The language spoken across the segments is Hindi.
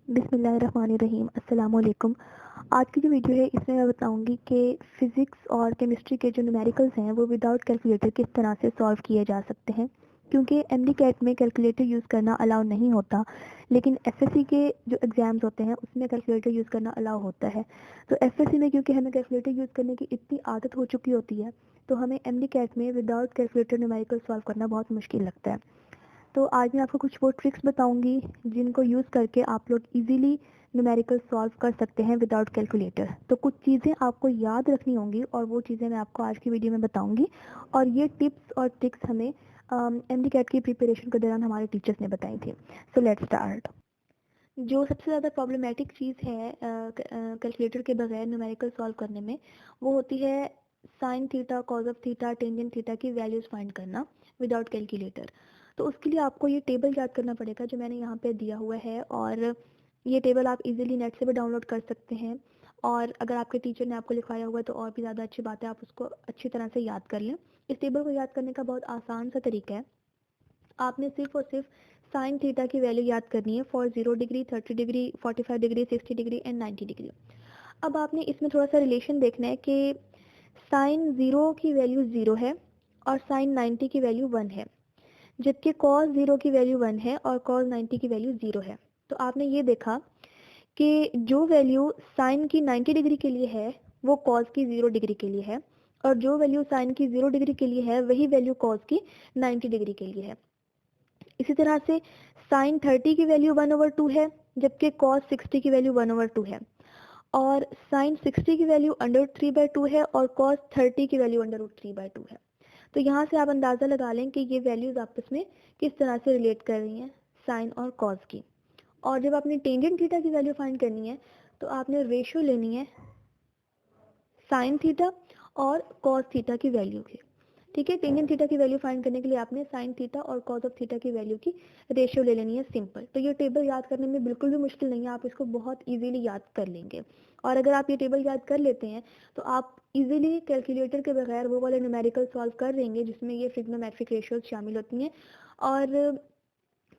बिस्मिल्लाहिर्रहमानिर्रहीम। अस्सलाम वालेकुम। आज की जो वीडियो है इसमें मैं बताऊंगी कि फ़िज़िक्स और केमिस्ट्री के जो न्यूमेरिकल्स हैं वो विदाउट कैलकुलेटर किस तरह से सॉल्व किए जा सकते हैं। क्योंकि एमडी कैट में कैलकुलेटर यूज़ करना अलाउ नहीं होता, लेकिन एफएससी के जो एग्ज़ाम्स होते हैं उसमें कैलकुलेटर यूज़ करना अलाउ होता है। तो एफएससी में क्योंकि हमें कैलकुलेटर यूज़ करने की इतनी आदत हो चुकी होती है, तो हमें एमडी कैट में विदाउट कैलकुलेटर न्यूमेरिकल सॉल्व करना बहुत मुश्किल लगता है। तो आज मैं आपको कुछ वो ट्रिक्स बताऊंगी जिनको यूज़ करके आप लोग इजीली न्यूमेरिकल सॉल्व कर सकते हैं विदाउट कैलकुलेटर। तो कुछ चीज़ें आपको याद रखनी होंगी और वो चीज़ें मैं आपको आज की वीडियो में बताऊंगी। और ये टिप्स और ट्रिक्स हमें एमडी कैट की प्रिपरेशन के दौरान हमारे टीचर्स ने बताई थी। So let's start. जो सबसे ज़्यादा प्रॉब्लमेटिक चीज़ है कैलकुलेटर के बगैर न्यूमेरिकल सॉल्व करने में, वो होती है sine theta, cause of theta, tangent theta की वैल्यूज़ फाइंड करना विदाउट कैलकुलेटर। तो उसके लिए आपको ये टेबल याद करना पड़ेगा जो मैंने यहाँ पे दिया हुआ है, और ये टेबल आप इजीली नेट से भी डाउनलोड कर सकते हैं। और अगर आपके टीचर ने आपको लिखवाया हुआ है तो और भी ज़्यादा अच्छी बात है, आप उसको अच्छी तरह से याद कर लें। इस टेबल को याद करने का बहुत आसान सा तरीका है। आपने सिर्फ और सिर्फ साइन थीटा की वैल्यू याद करनी है for 0 degree, 30 degree, 45 degree, 60 degree and 90 degree. अब आपने इसमें थोड़ा सा रिलेशन देखना है कि साइन 0 की वैल्यू 0 है और साइन 90 की वैल्यू 1 है, जबकि कॉस 0 की वैल्यू 1 है और कॉस 90 की वैल्यू 0 है। तो आपने ये देखा कि जो वैल्यू साइन की 90 डिग्री के लिए है वो कॉस की 0 डिग्री के लिए है, और जो वैल्यू साइन की 0 डिग्री के लिए है वही वैल्यू कॉस की 90 डिग्री के लिए है। इसी तरह से साइन 30 की वैल्यू 1/2 है, जबकि कॉस 60 की वैल्यू 1/2 है, और साइन 60 की वैल्यू √3/2 है और कॉस 30 की वैल्यू √3/2 है। तो यहाँ से आप अंदाज़ा लगा लें कि ये वैल्यूज़ आपस में किस तरह से रिलेट कर रही हैं, साइन और कॉस की। और जब आपने टेंजेंट थीटा की वैल्यू फाइंड करनी है तो आपने रेशियो लेनी है साइन थीटा और कॉस थीटा की वैल्यू की। ठीक है, टेंजेंट थीटा की वैल्यू फाइंड करने के लिए आपने साइन थीटा और कॉस ऑफ थीटा की वैल्यू की रेशियो ले लेनी है, सिंपल। तो ये टेबल याद करने में बिल्कुल भी मुश्किल नहीं है, आप इसको बहुत इजीली याद कर लेंगे। और अगर आप ये टेबल याद कर लेते हैं तो आप इजीली कैलकुलेटर के बगैर वो वाले न्यूमेरिकल सॉल्व कर लेंगे जिसमें ये ट्रिग्नोमेट्रिक रेशियोज शामिल होती हैं। और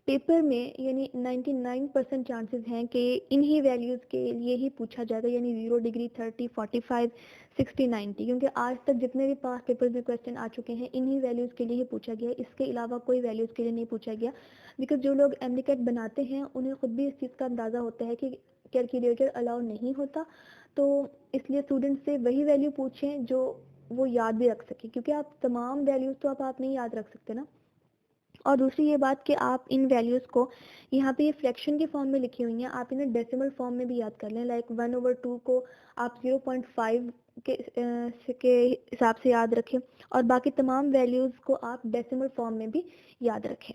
पेपर में यानी 99% चांसेस हैं कि इन्हीं वैल्यूज़ के लिए ही पूछा जाएगा, यानी 0 डिग्री, 30, 45, 60, 90, क्योंकि आज तक जितने भी पास पेपर में क्वेश्चन आ चुके हैं इन्हीं वैल्यूज़ के लिए ही पूछा गया है, इसके अलावा कोई वैल्यूज़ के लिए नहीं पूछा गया। बिकॉज जो लोग एमडीकैट बनाते हैं उन्हें खुद भी इस चीज़ का अंदाज़ा होता है कि कैलकुलेटर अलाउ नहीं होता, तो इसलिए स्टूडेंट से वही वैल्यू पूछें जो वो याद भी रख सके, क्योंकि आप तमाम वैल्यूज़ तो आप नहीं याद रख सकते ना। और दूसरी ये बात कि आप इन वैल्यूज़ को, यहाँ पे ये फ्रैक्शन के फॉर्म में लिखी हुई हैं, आप इन्हें डेसिमल फॉर्म में भी याद कर लें। लाइक 1/2 को आप 0.5 के हिसाब से याद रखें, और बाकी तमाम वैल्यूज़ को आप डेसिमल फॉर्म में भी याद रखें।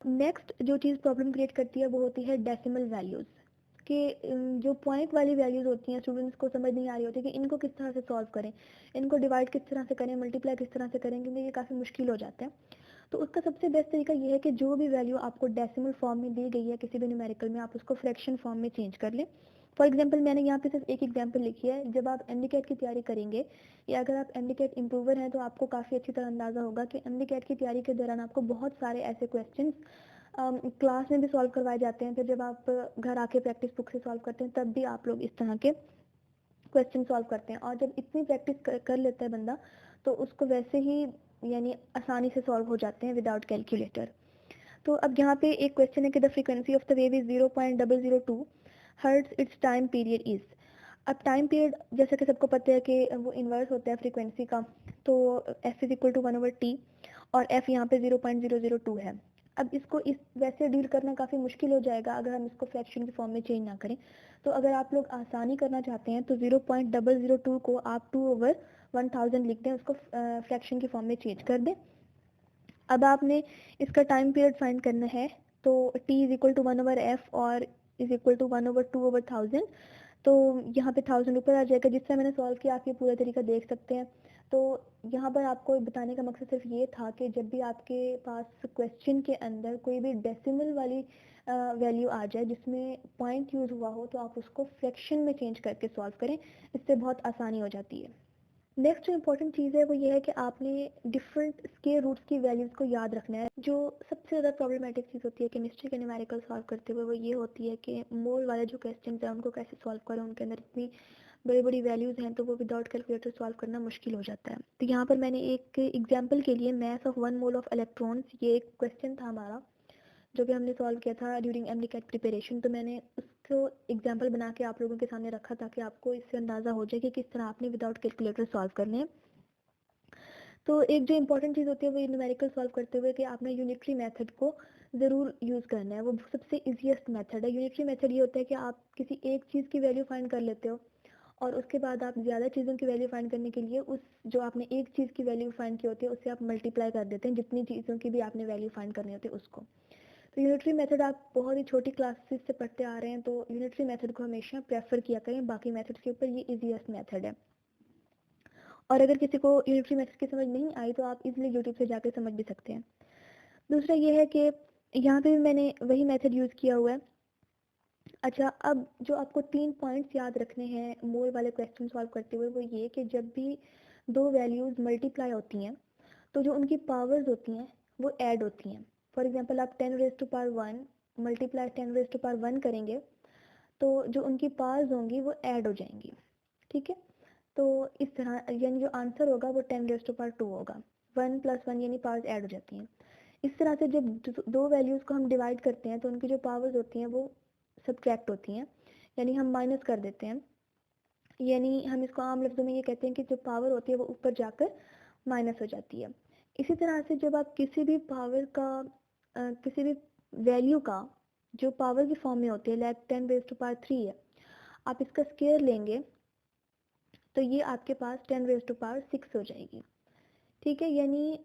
नेक्स्ट जो चीज़ प्रॉब्लम क्रिएट करती है वो होती है डेसिमल वैल्यूज़ कि जो पॉइंट वाली वैल्यूज़ होती हैं स्टूडेंट्स को समझ नहीं आ रही होती कि इनको किस तरह से सॉल्व करें, इनको डिवाइड किस तरह से करें, मल्टीप्लाई किस तरह से करें, क्योंकि ये काफ़ी मुश्किल हो जाता है। तो उसका सबसे बेस्ट तरीका ये है कि जो भी वैल्यू आपको डेसिमल फॉर्म में दी गई है किसी भी न्यूमेरिकल में, आप उसको फ्रैक्शन फॉर्म में चेंज कर लें। फॉर एग्जांपल मैंने यहाँ पे सिर्फ एक एग्जांपल लिखी है। जब आप एमडीकैट की तैयारी करेंगे, या अगर आप एमडीकैट इम्प्रूवर हैं तो आपको काफ़ी अच्छी तरह अंदाज़ा होगा कि एमडीकैट की तैयारी के दौरान आपको बहुत सारे ऐसे क्वेश्चन क्लास में भी सॉल्व करवाए जाते हैं, फिर जब आप घर आके प्रैक्टिस बुक से सॉल्व करते हैं तब भी आप लोग इस तरह के क्वेश्चन सॉल्व करते हैं। और जब इतनी प्रैक्टिस कर लेता है बंदा तो उसको वैसे ही यानी आसानी से सॉल्व हो जाते हैं विदाउट कैलकुलेटर। तो अब यहाँ पे एक क्वेश्चन है कि the frequency of the wave is 0.002 hertz, it's time period is. अब टाइम पीरियड जैसा कि सबको पता है कि वो इन्वर्स होता है फ्रीक्वेंसी का, तो f is equal to 1/t और f यहाँ पे 0.002 है। अब इसको इस वैसे डील करना काफ़ी मुश्किल हो जाएगा अगर हम इसको फ्रैक्शन की फॉर्म में चेंज ना करें। तो अगर आप लोग आसानी करना चाहते हैं तो 0.002 को आप 2/1000 लिख दें, उसको फ्रैक्शन की फॉर्म में चेंज कर दें। अब आपने इसका टाइम पीरियड फाइंड करना है, तो t is equal to 1/f और इज इक्वल टू 1/2/1000। तो यहाँ पे 1000 ऊपर आ जाएगा। जिससे मैंने सॉल्व किया आप ये पूरा तरीका देख सकते हैं। तो यहाँ पर आपको बताने का मकसद सिर्फ ये था कि जब भी आपके पास क्वेश्चन के अंदर कोई भी डेसिमल वाली वैल्यू आ जाए जिसमें पॉइंट यूज़ हुआ हो, तो आप उसको फ्रैक्शन में चेंज करके सॉल्व करें, इससे बहुत आसानी हो जाती है। नेक्स्ट जो इम्पोर्टेंट चीज़ है वो ये है कि आपने डिफरेंट स्केयर रूट्स की वैल्यूज़ को याद रखना है। जो सबसे ज़्यादा प्रॉब्लमेटिक चीज़ होती है केमिस्ट्री के न्यूमेरिकल सॉल्व करते हुए वो ये होती है कि मोल वाले जो क्वेश्चन हैं उनको कैसे सॉल्व करें, उनके अंदर इतनी बड़ी बड़ी वैल्यूज़ हैं तो वो विदाउट कैलकुलेटर सॉल्व करना मुश्किल हो जाता है। तो यहाँ पर मैंने एक एग्जाम्पल के लिए math of 1 mole of electrons, ये एक क्वेश्चन था हमारा जो कि हमने सॉल्व किया था ड्यूरिंग एमडीकैट प्रिपरेशन। तो मैंने उसको एग्जाम्पल बना के आप लोगों के सामने रखा ताकि आपको इससे अंदाज़ा हो जाए कि किस तरह आपने विदाउट कैलकुलेटर सॉल्व करने हैं। तो एक जो इम्पोर्टेंट चीज़ होती है वो न्यूमेरिकल सॉल्व करते हुए कि आपने यूनिटरी मेथड को ज़रूर यूज़ करना है। वो सबसे इजीएस्ट मेथड है। यूनिटरी मेथड ये होता है कि आप किसी एक चीज़ की वैल्यू फाइंड कर लेते हो और उसके बाद आप ज़्यादा चीज़ों की वैल्यू फाइंड करने के लिए उस जो आपने एक चीज़ की वैल्यू फाइंड की होती है उससे आप मल्टीप्लाई कर देते हैं जितनी चीज़ों की भी आपने वैल्यू फाइंड करनी होती है उसको। तो यूनिटरी मेथड आप बहुत ही छोटी क्लासेस से पढ़ते आ रहे हैं तो यूनिटरी मेथड को हमेशा प्रेफर किया करें, बाकी मेथड्स के ऊपर ये इजीएस्ट मेथड है। और अगर किसी को यूनिटरी मेथड की समझ नहीं आई तो आप इजीली यूट्यूब से जाकर समझ भी सकते हैं। दूसरा ये है कि यहाँ पे भी मैंने वही मेथड यूज़ किया हुआ है। अच्छा, अब जो आपको 3 पॉइंट्स याद रखने हैं मोल वाले क्वेश्चन सॉल्व करते हुए वो ये कि जब भी दो वैल्यूज़ मल्टीप्लाई होती हैं तो जो उनकी पावर्स होती हैं वो ऐड होती हैं। फॉर एग्जांपल आप 10 raise to power 1 multiply 10 raise to power 1 करेंगे तो जो उनकी पावर्स होंगी वो ऐड हो जाएंगी। ठीक है, तो इस तरह यानी जो आंसर होगा वो 10 रेज़ टू पावर 2 होगा। 1 + 1 यानी पावर्स ऐड हो जाती हैं। इस तरह से जब दो वैल्यूज़ को हम डिवाइड करते हैं तो उनकी जो पावर्स होती हैं वो सब्ट्रैक्ट होती हैं, यानी हम माइनस कर देते हैं। यानी हम इसको आम लफ्ज़ों में ये कहते हैं कि जो पावर होती है वो ऊपर जाकर माइनस हो जाती है। इसी तरह से जब आप किसी भी पावर का किसी भी वैल्यू का जो पावर की फॉर्म में होती है, लाइक 10 रेज़ टू पावर 3 है, आप इसका स्क्वायर लेंगे तो ये आपके पास 10 रेज़ टू पावर 6 हो जाएगी। ठीक है, यानी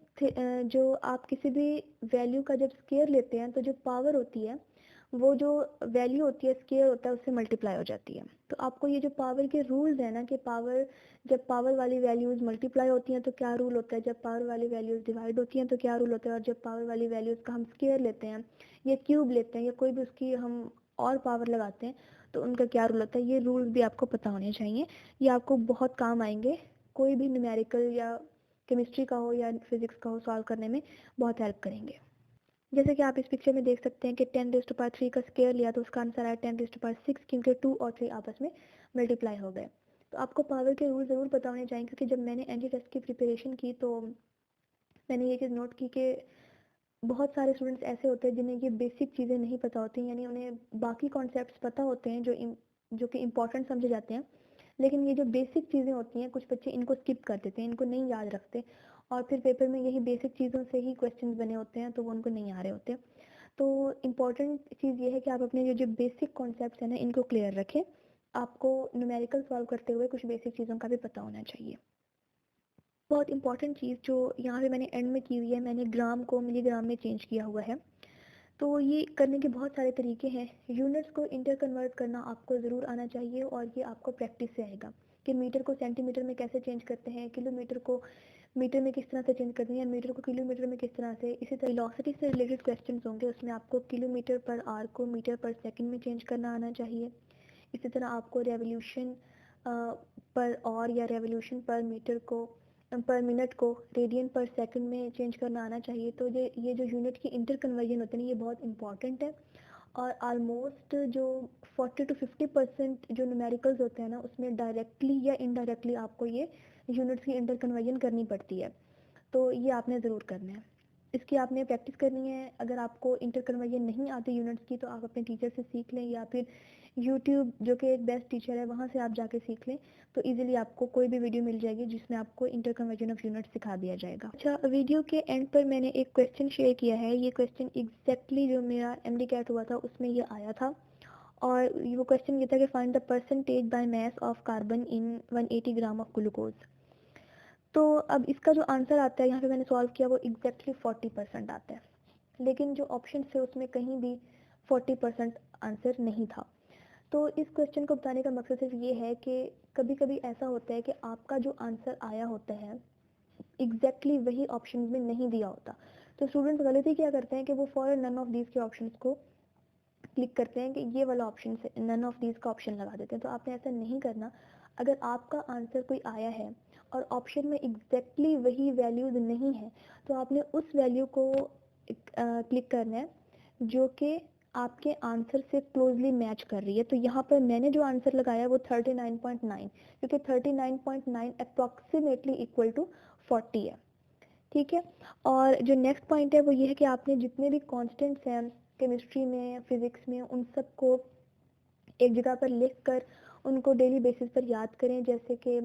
जो आप किसी भी वैल्यू का जब स्क्वायर लेते हैं तो जो पावर होती है वो जो वैल्यू होती है स्क्वायर होता है उससे मल्टीप्लाई हो जाती है। तो आपको ये जो पावर के रूल्स है ना कि पावर जब पावर वाली वैल्यूज मल्टीप्लाई होती हैं तो क्या रूल होता है, जब पावर वाली वैल्यूज डिवाइड होती हैं तो क्या रूल होता है, और जब पावर वाली वैल्यूज का हम स्क्वायर लेते हैं या क्यूब लेते हैं या कोई भी उसकी हम और पावर लगाते हैं तो उनका क्या रूल होता है, ये रूल्स भी आपको पता होने चाहिए। ये आपको बहुत काम आएंगे कोई भी न्यूमेरिकल या केमिस्ट्री का हो या फिजिक्स का हो सॉल्व करने में बहुत हेल्प करेंगे। जैसे कि आप इस पिक्चर में देख सकते हैं कि 10 रेज़ टू पावर 3 का स्क्वायर लिया तो उसका आंसर आया 10 रेज़ टू पावर 6 क्योंकि 2 और 3 आपस में मल्टीप्लाई हो गए। तो आपको पावर के रूल ज़रूर पता होने चाहिए क्योंकि जब मैंने एनडी टेस्ट की प्रिपरेशन की तो मैंने ये चीज़ नोट की कि बहुत सारे स्टूडेंट्स ऐसे होते हैं जिन्हें ये बेसिक चीज़ें नहीं पता होती, यानी उन्हें बाकी कॉन्सेप्ट्स पता होते हैं जो कि इम्पॉर्टेंट समझे जाते हैं, लेकिन ये जो बेसिक चीज़ें होती हैं कुछ बच्चे इनको स्किप कर देते हैं, इनको नहीं याद रखते और फिर पेपर में यही बेसिक चीज़ों से ही क्वेश्चंस बने होते हैं तो वो उनको नहीं आ रहे होते। तो इम्पॉर्टेंट चीज़ ये है कि आप अपने जो जो बेसिक कॉन्सेप्ट्स हैं ना इनको क्लियर रखें। आपको न्यूमेरिकल सॉल्व करते हुए कुछ बेसिक चीज़ों का भी पता होना चाहिए। बहुत इंपॉर्टेंट चीज़ जो यहाँ पे मैंने एंड में की हुई है, मैंने ग्राम को मिलीग्राम में चेंज किया हुआ है। तो ये करने के बहुत सारे तरीके हैं। यूनिट्स को इंटर कन्वर्ट करना आपको ज़रूर आना चाहिए और ये आपको प्रैक्टिस से आएगा कि मीटर को सेंटीमीटर में कैसे चेंज करते हैं, किलोमीटर को मीटर में किस तरह से चेंज करते हैं, मीटर को किलोमीटर में किस तरह से। इसी तरह वेलोसिटी से रिलेटेड क्वेश्चंस होंगे, उसमें आपको किलोमीटर पर आवर को मीटर पर सेकंड में चेंज करना आना चाहिए। इसी तरह आपको रेवोल्यूशन पर और या रेवोल्यूशन पर मीटर को पर मिनट को रेडियन पर सेकंड में चेंज करना आना चाहिए। तो ये जो यूनिट की इंटर कन्वर्जन होते हैं ये बहुत इंपॉर्टेंट है और ऑलमोस्ट जो 40 to 50% जो न्यूमेरिकल्स होते हैं ना उसमें डायरेक्टली या इनडायरेक्टली आपको ये यूनिट्स की इंटर कन्वर्जन करनी पड़ती है। तो ये आपने ज़रूर करना है, इसकी आपने प्रैक्टिस करनी है। अगर आपको इंटर कन्वर्जन नहीं आती यूनिट्स की तो आप अपने टीचर से सीख लें या फिर यूट्यूब जो कि एक बेस्ट टीचर है वहाँ से आप जाके सीख लें, तो इजीली आपको कोई भी वीडियो मिल जाएगी जिसमें आपको इंटर कन्वर्जन ऑफ यूनिट्स सिखा दिया जाएगा। अच्छा, वीडियो के एंड पर मैंने एक क्वेश्चन शेयर किया है। ये क्वेश्चन एग्जैक्टली जो मेरा एमडी कैट हुआ था उसमें ये आया था और वो क्वेश्चन ये था कि find the percentage by mass of carbon in 180 gram of glucose. तो अब इसका जो आंसर आता है यहाँ पे मैंने सॉल्व किया वो एग्जैक्टली 40% आता है, लेकिन जो ऑप्शन थे उसमें कहीं भी 40% आंसर नहीं था। तो इस क्वेश्चन को बताने का मकसद सिर्फ ये है कि कभी कभी ऐसा होता है कि आपका जो आंसर आया होता है एग्जैक्टली वही ऑप्शन में नहीं दिया होता। तो स्टूडेंट्स गलती क्या करते हैं कि वो फॉरन नन ऑफ दीज के ऑप्शंस को क्लिक करते हैं कि ये वाला ऑप्शन से नन ऑफ दीज का ऑप्शन लगा देते हैं। तो आपने ऐसा नहीं करना। अगर आपका आंसर कोई आया है और ऑप्शन में एग्जैक्टली वही वैल्यूज नहीं है, तो आपने उस वैल्यू को क्लिक करना है जो कि आपके आंसर से क्लोजली मैच कर रही है। तो यहाँ पर मैंने जो आंसर लगाया वो 39.9, क्योंकि 39.9 अप्रॉक्सीमेटली इक्वल टू 40 है। ठीक है, और जो नेक्स्ट पॉइंट है वो ये है कि आपने जितने भी कॉन्स्टेंट्स हैं केमिस्ट्री में, फिजिक्स में, उन सबको एक जगह पर लिख कर उनको डेली बेसिस पर याद करें। जैसे कि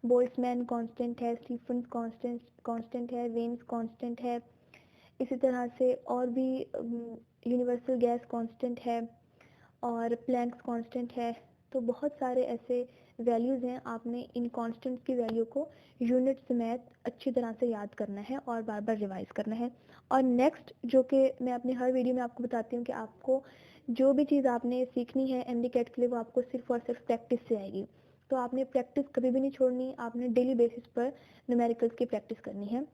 बोल्ट्जमैन कांस्टेंट है, स्टीफन कांस्टेंट है, वेन्स कांस्टेंट है, इसी तरह से और भी यूनिवर्सल गैस कांस्टेंट है और प्लैंक्स कांस्टेंट है। तो बहुत सारे ऐसे वैल्यूज़ हैं, आपने इन कांस्टेंट्स की वैल्यू को यूनिट समेत अच्छी तरह से याद करना है और बार बार रिवाइज करना है। और नेक्स्ट जो कि मैं अपनी हर वीडियो में आपको बताती हूँ कि आपको जो भी चीज़ आपने सीखनी है एमडी कैट के लिए वो आपको सिर्फ और सिर्फ प्रैक्टिस से आएगी। तो आपने प्रैक्टिस कभी भी नहीं छोड़नी, आपने डेली बेसिस पर न्यूमेरिकल्स की प्रैक्टिस करनी है।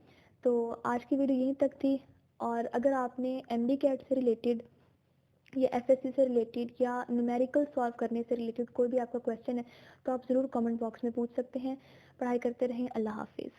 तो आज की वीडियो यहीं तक थी, और अगर आपने एमडी कैट से रिलेटेड या एफएससी से रिलेटेड या न्यूमेरिकल सॉल्व करने से रिलेटेड कोई भी आपका क्वेश्चन है तो आप ज़रूर कमेंट बॉक्स में पूछ सकते हैं। पढ़ाई करते रहें। अल्लाह हाफिज़।